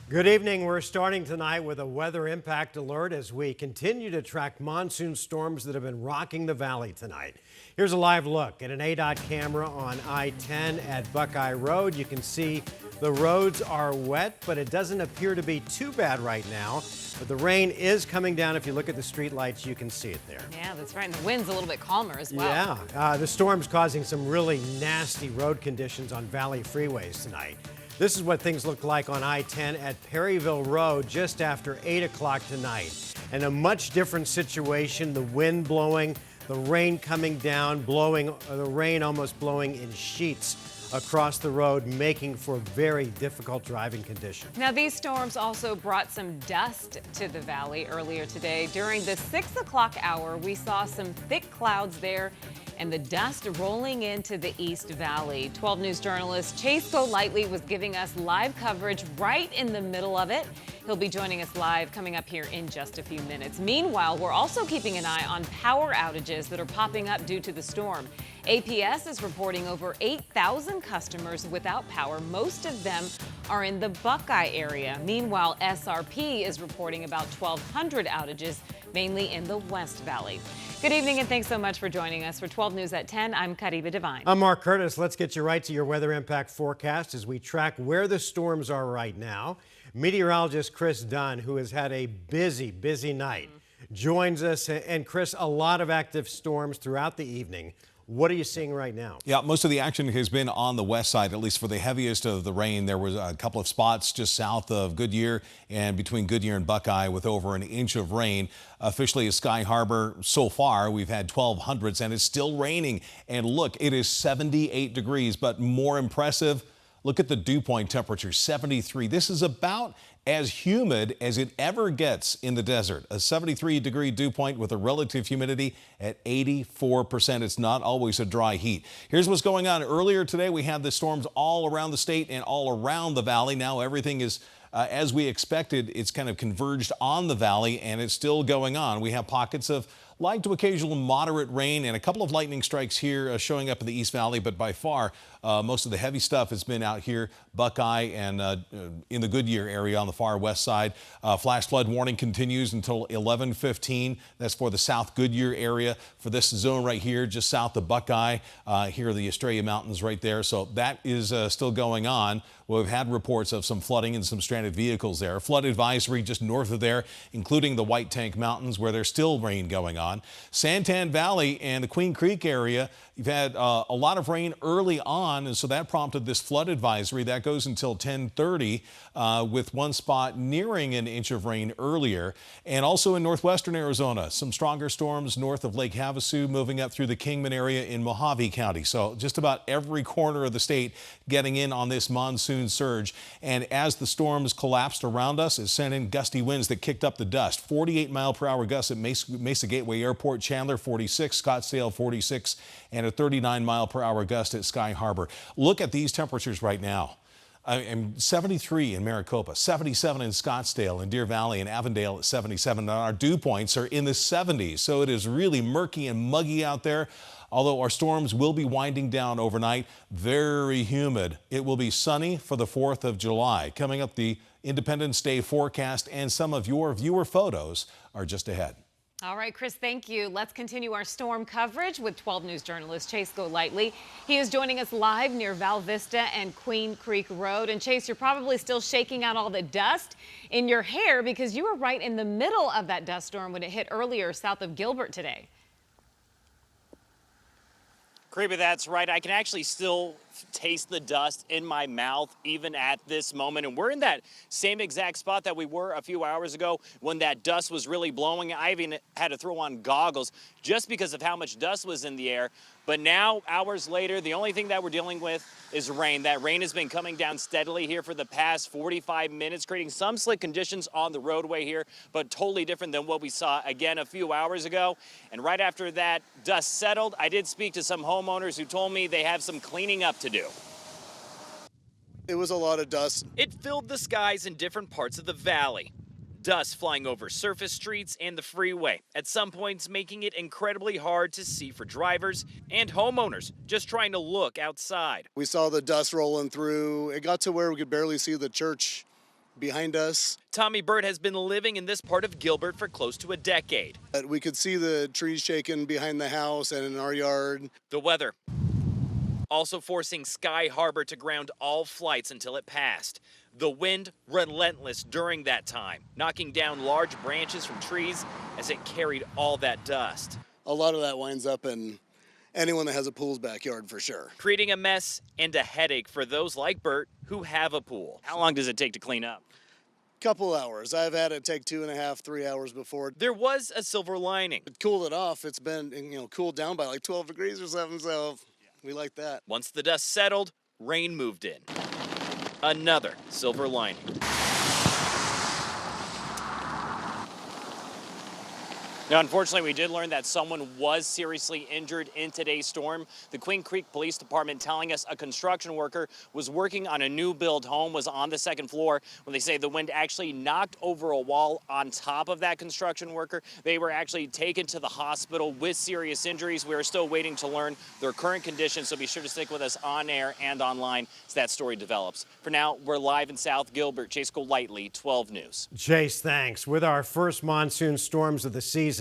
Good evening. We're starting tonight with a weather impact alert as we continue to track monsoon storms that have been rocking the valley tonight. Here's a live look at an ADOT camera on I-10 at Buckeye Road. You can see the roads are wet, but it doesn't appear to be too bad right now. But the rain is coming down. If you look at the street lights, you can see it there. Yeah, that's right. And the wind's a little bit calmer as well. Yeah, the storm's causing some really nasty road conditions on valley freeways tonight. This is what things look like on I-10 at Perryville Road just after 8 o'clock tonight. And a much different situation, the wind blowing, the rain coming down, the rain almost blowing in sheets across the road, making for very difficult driving conditions. Now, these storms also brought some dust to the valley earlier today. During the 6 o'clock hour, we saw some thick clouds there and the dust rolling into the East Valley. 12 News journalist Chase Golightly was giving us live coverage right in the middle of it. He'll be joining us live coming up here in just a few minutes. Meanwhile, we're also keeping an eye on power outages that are popping up due to the storm. APS is reporting over 8,000 customers without power. Most of them are in the Buckeye area. Meanwhile, SRP is reporting about 1,200 outages, mainly in the West Valley. Good evening and thanks so much for joining us. For 12 News at 10, I'm Kariba Devine. I'm Mark Curtis. Let's get you right to your weather impact forecast as we track where the storms are right now. Meteorologist Chris Dunn, who has had a busy night, joins us. And Chris, a lot of active storms throughout the evening. What are you seeing right now? Yeah, most of the action has been on the west side, at least for the heaviest of the rain. There was a couple of spots just south of Goodyear and between Goodyear and Buckeye with over an inch of rain. Officially at Sky Harbor, so far, we've had 1,200s and it's still raining. And look, it is 78 degrees, but more impressive, look at the dew point temperature, 73. This is about as humid as it ever gets in the desert. A 73-degree dew point with a relative humidity at 84%. It's not always a dry heat. Here's what's going on. Earlier today, we had the storms all around the state and all around the valley. Now everything is as we expected. It's kind of converged on the valley, and it's still going on. We have pockets of light to occasional moderate rain and a couple of lightning strikes here showing up in the East Valley, but by far most of the heavy stuff has been out here, Buckeye and in the Goodyear area on the far west side. Flash flood warning continues until 11:15. That's for the South Goodyear area. For this zone right here, just south of Buckeye, here are the Estrella Mountains right there. So that is still going on. We've had reports of some flooding and some stranded vehicles there. Flood advisory just north of there, including the White Tank Mountains, where there's still rain going on. Santan Valley and the Queen Creek area, you've had a lot of rain early on, and so that prompted this flood advisory. That goes until 10:30 with one spot nearing an inch of rain earlier. And also in northwestern Arizona, some stronger storms north of Lake Havasu moving up through the Kingman area in Mojave County. So just about every corner of the state getting in on this monsoon surge. And as the storms collapsed around us, it sent in gusty winds that kicked up the dust. 48-mile-per-hour gusts at Mesa Gateway Airport, Chandler 46, Scottsdale 46, and a 39-mile-per-hour gust at Sky Harbor. Look at these temperatures right now. 73 in Maricopa, 77 in Scottsdale and Deer Valley and Avondale at 77. And our dew points are in the 70s, so it is really murky and muggy out there. Although our storms will be winding down overnight, very humid. It will be sunny for the 4th of July. Coming up, the Independence Day forecast and some of your viewer photos are just ahead. All right, Chris, thank you. Let's continue our storm coverage with 12 News journalist Chase Golightly. He is joining us live near Val Vista and Queen Creek Road. And Chase, you're probably still shaking out all the dust in your hair because you were right in the middle of that dust storm when it hit earlier south of Gilbert today. Kariba, that's right. I can actually still taste the dust in my mouth even at this moment. And we're in that same exact spot that we were a few hours ago when that dust was really blowing. I even had to throw on goggles just because of how much dust was in the air. But now, hours later, the only thing that we're dealing with is rain. That rain has been coming down steadily here for the past 45 minutes, creating some slick conditions on the roadway here, but totally different than what we saw again a few hours ago. And right after that dust settled, I did speak to some homeowners who told me they have some cleaning up to do. It was a lot of dust. It filled the skies in different parts of the valley. Dust flying over surface streets and the freeway, at some points making it incredibly hard to see for drivers and homeowners just trying to look outside. We saw the dust rolling through. It got to where we could barely see the church behind us. Tommy Bird has been living in this part of Gilbert for close to a decade. We could see the trees shaking behind the house and in our yard. The weather also forcing Sky Harbor to ground all flights until it passed. The wind relentless during that time, knocking down large branches from trees as it carried all that dust. A lot of that winds up in anyone that has a pool's backyard for sure. Creating a mess and a headache for those like Bert who have a pool. How long does it take to clean up? Couple hours. I've had it take 2.5, 3 hours before. There was a silver lining. It cooled it off. It's been, cooled down by like 12 degrees or something, so we like that. Once the dust settled, rain moved in. Another silver lining. Now, unfortunately, we did learn that someone was seriously injured in today's storm. The Queen Creek Police Department telling us a construction worker was working on a new build home, was on the second floor when they say the wind actually knocked over a wall on top of that construction worker. They were actually taken to the hospital with serious injuries. We are still waiting to learn their current condition, so be sure to stick with us on air and online as that story develops. For now, we're live in South Gilbert. Chase Golightly, 12 News. Chase, thanks. With our first monsoon storms of the season,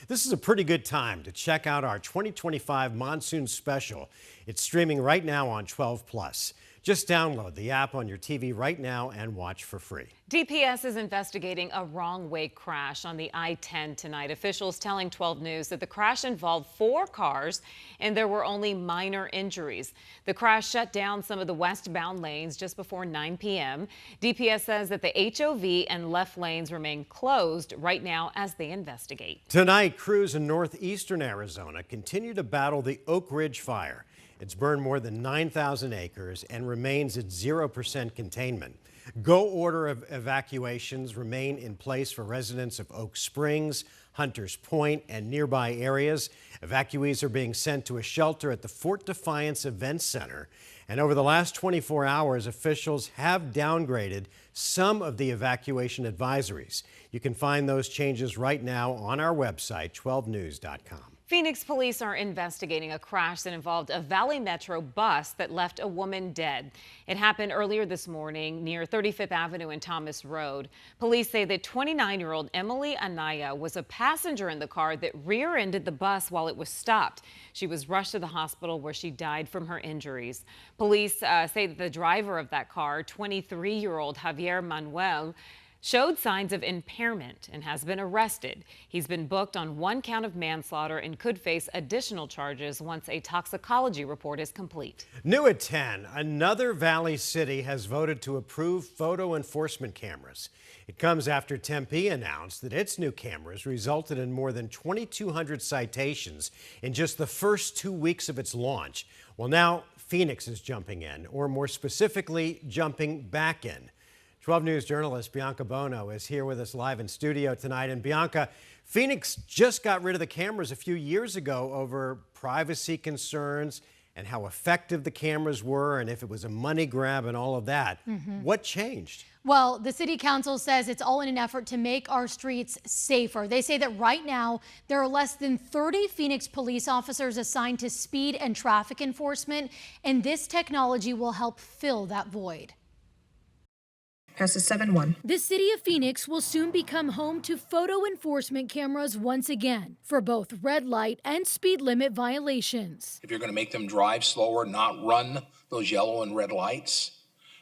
this is a pretty good time to check out our 2025 monsoon special. It's streaming right now on 12 Plus. Just download the app on your TV right now and watch for free. DPS is investigating a wrong-way crash on the I-10 tonight. Officials telling 12 News that the crash involved 4 cars and there were only minor injuries. The crash shut down some of the westbound lanes just before 9 p.m. DPS says that the HOV and left lanes remain closed right now as they investigate. Tonight, crews in northeastern Arizona continue to battle the Oak Ridge fire. It's burned more than 9,000 acres and remains at 0% containment. Go order of evacuations remain in place for residents of Oak Springs, Hunters Point, and nearby areas. Evacuees are being sent to a shelter at the Fort Defiance Event Center. And over the last 24 hours, officials have downgraded some of the evacuation advisories. You can find those changes right now on our website, 12news.com. Phoenix police are investigating a crash that involved a Valley Metro bus that left a woman dead. It happened earlier this morning near 35th Avenue and Thomas Road. Police say that 29-year-old Emily Anaya was a passenger in the car that rear-ended the bus while it was stopped. She was rushed to the hospital where she died from her injuries. Police say that the driver of that car, 23-year-old Javier Manuel, showed signs of impairment and has been arrested. He's been booked on 1 count of manslaughter and could face additional charges once a toxicology report is complete. New at 10, another Valley city has voted to approve photo enforcement cameras. It comes after Tempe announced that its new cameras resulted in more than 2,200 citations in just the first 2 weeks of its launch. Well, now Phoenix is jumping in, or more specifically, jumping back in. 12 News journalist Bianca Bono is here with us live in studio tonight. And Bianca, Phoenix just got rid of the cameras a few years ago over privacy concerns and how effective the cameras were and if it was a money grab and all of that. What changed? Well, the city council says it's all in an effort to make our streets safer. They say that right now there are less than 30 Phoenix police officers assigned to speed and traffic enforcement, and this technology will help fill that void. Passes 7-1. The city of Phoenix will soon become home to photo enforcement cameras once again for both red light and speed limit violations. If you're going to make them drive slower, not run those yellow and red lights,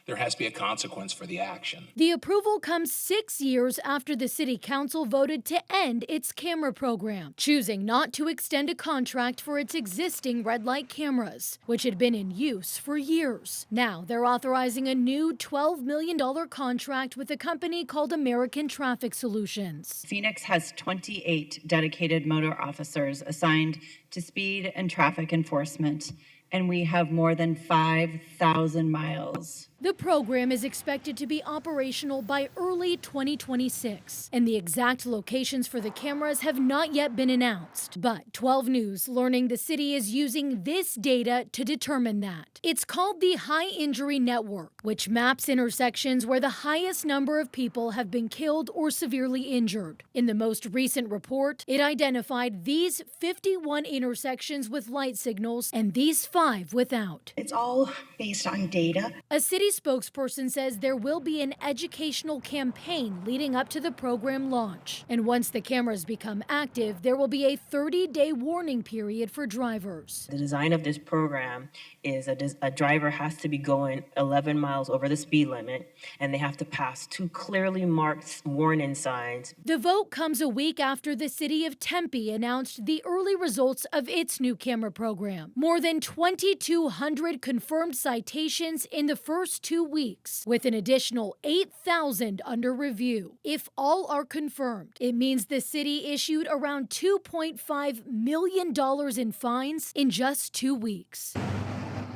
there has to be a consequence for the action. The approval comes 6 years after the city council voted to end its camera program, choosing not to extend a contract for its existing red light cameras, which had been in use for years. Now they're authorizing a new $12 million contract with a company called American Traffic Solutions. Phoenix has 28 dedicated motor officers assigned to speed and traffic enforcement, and we have more than 5,000 miles. The program is expected to be operational by early 2026, and the exact locations for the cameras have not yet been announced. But 12 News learning the city is using this data to determine that. It's called the High Injury Network, which maps intersections where the highest number of people have been killed or severely injured. In the most recent report, it identified these 51 intersections with light signals and these 5 without. It's all based on data. A city city spokesperson says there will be an educational campaign leading up to the program launch. And once the cameras become active, there will be a 30-day warning period for drivers. The design of this program is a driver has to be going 11 miles over the speed limit, and they have to pass 2 clearly marked warning signs. The vote comes a week after the city of Tempe announced the early results of its new camera program. More than 2,200 confirmed citations in the first 2 weeks, with an additional 8,000 under review. If all are confirmed, it means the city issued around $2.5 million in fines in just 2 weeks.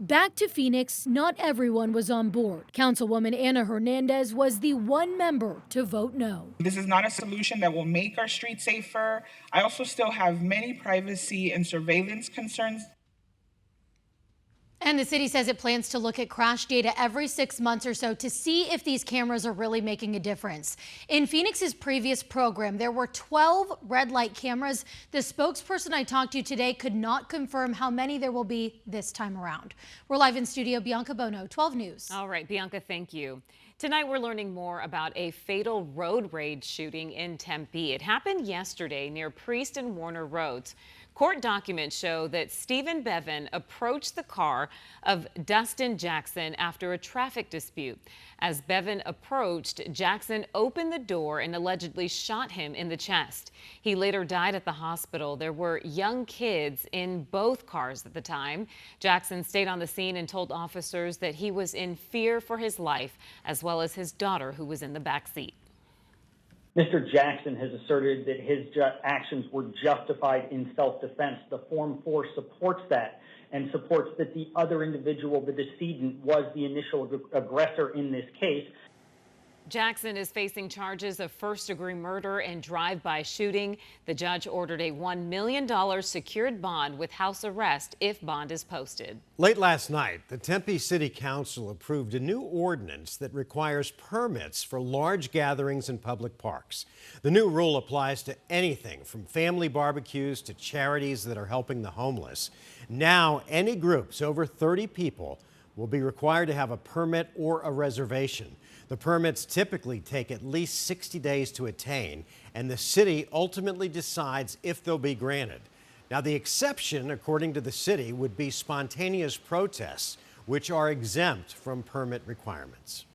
Back to Phoenix, not everyone was on board. Councilwoman Ana Hernandez was the one member to vote no. This is not a solution that will make our streets safer. I also still have many privacy and surveillance concerns. And the city says it plans to look at crash data every 6 months or so to see if these cameras are really making a difference. In Phoenix's previous program, there were 12 red light cameras. The spokesperson I talked to today could not confirm how many there will be this time around. We're live in studio. Bianca Bono, 12 News. All right, Bianca, thank you. Tonight, we're learning more about a fatal road rage shooting in Tempe. It happened yesterday near Priest and Warner Roads. Court documents show that Stephen Bevan approached the car of Dustin Jackson after a traffic dispute. As Bevan approached, Jackson opened the door and allegedly shot him in the chest. He later died at the hospital. There were young kids in both cars at the time. Jackson stayed on the scene and told officers that he was in fear for his life, as well as his daughter, who was in the back seat. Mr. Jackson has asserted that his actions were justified in self-defense. The Form 4 supports that and supports that the other individual, the decedent, was the initial aggressor in this case. Jackson is facing charges of first-degree murder and drive-by shooting. The judge ordered a $1 million secured bond with house arrest if bond is posted. Late last night, the Tempe City Council approved a new ordinance that requires permits for large gatherings in public parks. The new rule applies to anything from family barbecues to charities that are helping the homeless. Now, any groups over 30 people will be required to have a permit or a reservation. The permits typically take at least 60 days to attain, and the city ultimately decides if they'll be granted. Now, the exception, according to the city, would be spontaneous protests, which are exempt from permit requirements.